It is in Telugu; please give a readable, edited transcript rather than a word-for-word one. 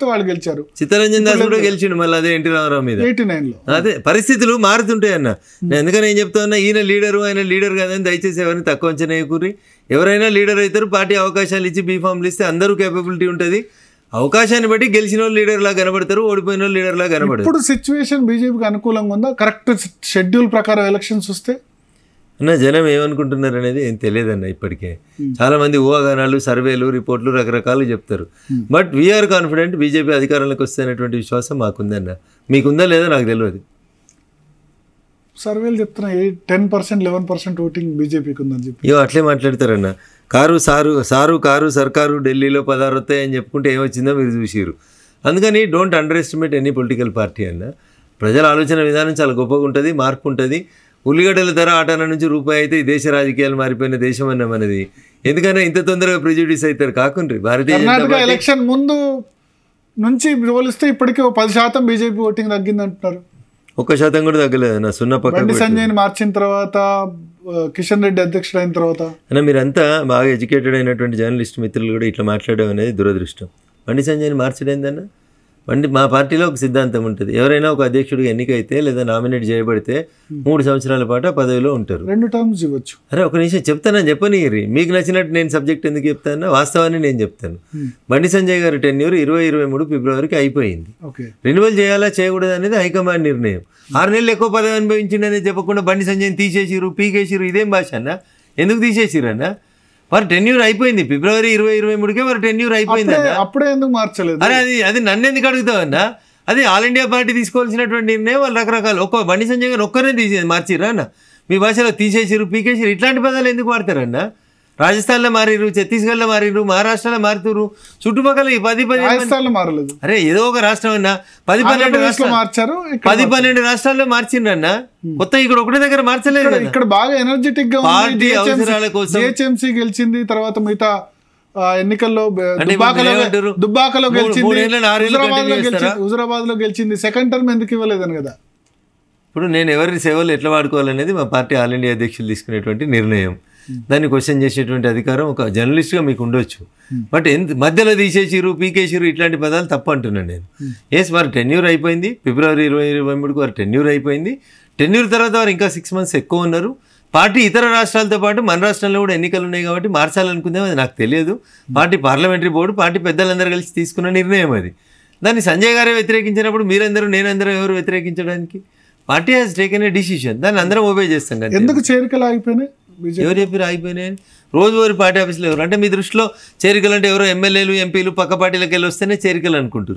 వాళ్ళు గెలిచారు. చిత్తరంజన్ దాస్ కూడా గెలిచిండు మళ్ళీ అదే ఎన్టీ రామారావు మీద. 89లో అదే పరిస్థితులు మారుతుంటాయి అన్న. నేను ఎందుకని ఏం చెప్తా ఉన్నా, ఈయన లీడరు ఆయన లీడర్ కాదని దయచేసి ఎవరిని తక్కువ అంచనా వేయకూరి. ఎవరైనా లీడర్ అవుతారు, పార్టీ అవకాశాలు ఇచ్చి బీఫామ్లు ఇస్తే అందరూ కేపబిలిటీ ఉంటుంది. అవకాశాన్ని బట్టి గెలిచిన వాళ్ళు లీడర్ లా కనబడతారు, ఓడిపోయిన వాళ్ళు లీడర్ లా కనబడతారు. ఇప్పుడు సిచ్యువేషన్ బీజేపీకి అనుకూలంగా ఉందా? కరెక్ట్ షెడ్యూల్ ప్రకారం ఎలక్షన్స్ వస్తే అన్న జనం ఏమనుకుంటున్నారు అనేది ఏం తెలియదన్న. ఇప్పటికే చాలా మంది ఊహాగానాలు, సర్వేలు, రిపోర్ట్లు రకరకాలు చెప్తారు. బట్ వీఆర్ కాన్ఫిడెంట్ బీజేపీ అధికారంలోకి వస్తే అనేటువంటి విశ్వాసం మాకుందన్న. మీకుందా లేదా నాకు తెలియదు. సర్వేలు చెప్తున్నాయి 10%, 11% ఓటింగ్ బీజేపీకి ఉందని చెప్పి. ఇవో అట్లే మాట్లాడతారన్న. కారు సర్కారు ఢిల్లీలో 16 వస్తాయని చెప్పుకుంటే ఏమొచ్చిందో మీరు చూసిరు. అందుకని don't under estimate any political party అన్న. ప్రజల ఆలోచన విధానం చాలా గొప్పగా ఉంటుంది, మార్పు ఉంటుంది. ఉల్లిగడ్డల ధర ఆటాన నుంచి రూపాయి అయితే ఈ దేశ రాజకీయాలు మారిపోయిన దేశం అన్న మనది. ఎందుకన్నా ఇంత తొందరగా ప్రిజుడిస్ అవుతారు కాకుండ్రి. భారతీయ కర్ణాటక ఎలక్షన్ ముందు నుంచి పోలిస్తే ఇప్పటికే 10% బీజేపీ ఓటింగ్ తగ్గింది అంటున్నారు. 1% కూడా తగ్గలేదు అన్న. 0 బండి సంజయ్ని మార్చిన తర్వాత, కిషన్ రెడ్డి అధ్యక్షుడు అయిన తర్వాత అన్న మీరంతా బాగా ఎడ్యుకేటెడ్ అయినటువంటి జర్నలిస్ట్ మిత్రులు కూడా ఇట్లా మాట్లాడడం అనేది దురదృష్టం. బండి సంజయ్ని మార్చడేందన్న. మా పార్టీలో ఒక సిద్ధాంతం ఉంటుంది. ఎవరైనా ఒక అధ్యక్షుడికి ఎన్నికైతే లేదా నామినేట్ చేయబడితే 3 సంవత్సరాల పాటు ఆ పదవిలో ఉంటారు. 2 టర్మ్స్ ఇవ్వచ్చు. అరే ఒక నిమిషం చెప్తానని చెప్పనీరి. మీకు నచ్చినట్టు నేను సబ్జెక్ట్ ఎందుకు చెప్తాను, వాస్తవాన్ని నేను చెప్తాను. బండి సంజయ్ గారి టెన్యూర్ 2023 ఫిబ్రవరికి అయిపోయింది. రెన్యువల్ చేయాలా చేయకూడదు అనేది హైకమాండ్ నిర్ణయం. 6 నెలలు ఎక్కువ పదవి అనుభవించిండనేది చెప్పకుండా బండి సంజయ్ని తీసేసిరు, పీకేసిరు. ఇదేం భాష అన్న? ఎందుకు తీసేసిరు అన్న? వారి టెన్యూర్ అయిపోయింది. ఫిబ్రవరి 2023కే వారి టెన్యూర్ అయిపోయింది అన్న. అప్పుడే ఎందుకు మార్చలేదు? అరే అది నన్ను ఎందుకు అడుగుతావు అన్న? అది ఆల్ ఇండియా పార్టీ తీసుకోవాల్సినటువంటి నిర్ణయం. వాళ్ళు రకరకాలు ఒక్క బండి సంజయ్ గారు ఒక్కరే మార్చిరా అన్న. మీ భాషలో తీసేసిరు, పీకేసిరు ఇట్లాంటి పదాలు ఎందుకు వాడతారన్న? రాజస్థాన్లో మారిరు, ఛత్తీస్గఢ్లో మారిరు, మహారాష్ట్రలో మారుతురు. చుట్టుపక్కల 10-12 మారలేదు. అరే ఏదో ఒక రాష్ట్రం అన్న. 10-12 రాష్ట్రాలు మార్చారు. 10-12 రాష్ట్రాల్లో మార్చిండ్రు అన్న. కొత్త ఇక్కడ ఒకటే దగ్గర మార్చలేదు. ఇక్కడ బాగా ఎనర్జెటిక్ గా పార్టీ అవసరాల కోసం జిహెచ్ఎంసీ గెలిచింది. తర్వాత మిగతా ఎన్నికల్లో దుబ్బాకలో గెలిచింది, హుజురాబాద్ లో గెలిచింది. సెకండ్ టర్మ్ ఎందుకు ఇవ్వలేదని కదా. ఇప్పుడు నేను ఎవరి సేవలు ఎట్లా వాడుకోవాలనేది మా పార్టీ ఆల్ ఇండియా అధ్యక్షులు తీసుకునేటువంటి నిర్ణయం. దాన్ని క్వశ్చన్ చేసేటువంటి అధికారం ఒక జర్నలిస్ట్గా మీకు ఉండొచ్చు. బట్ మధ్యలో తీసేసిరు, పీకేసిరు ఇట్లాంటి పదాలు తప్పు అంటున్నాను నేను. వారి టెన్యూర్ అయిపోయింది. ఫిబ్రవరి 2023కు వారి టెన్యూర్ అయిపోయింది. టెన్యూర్ తర్వాత వారు ఇంకా 6 months ఎక్కువ ఉన్నారు. పార్టీ ఇతర రాష్ట్రాలతో పాటు మన రాష్ట్రంలో కూడా ఎన్నికలు ఉన్నాయి కాబట్టి మార్చాలనుకుందాం, అది నాకు తెలియదు. పార్టీ పార్లమెంటరీ బోర్డు పార్టీ పెద్దలందరూ కలిసి తీసుకున్న నిర్ణయం అది. దాన్ని సంజయ్ గారే వ్యతిరేకించినప్పుడు మీరందరూ నేనందరూ ఎవరు వ్యతిరేకించడానికి? Party has taken a decision. దాన్ని అందరం ఓబే చేస్తాం కదా. ఎందుకు చేరికలు ఆగిపోయినాయి? ఎవరు చెప్పారు ఆగిపోయినాయి? రోజువారీ పార్టీ ఆఫీసులో ఎవరు అంటే మీ దృష్టిలో చేరికలు అంటే ఎవరో ఎమ్మెల్యేలు, ఎంపీలు పక్క పార్టీలకు వెళ్ళి వస్తేనే చేరికలు అనుకుంటారు.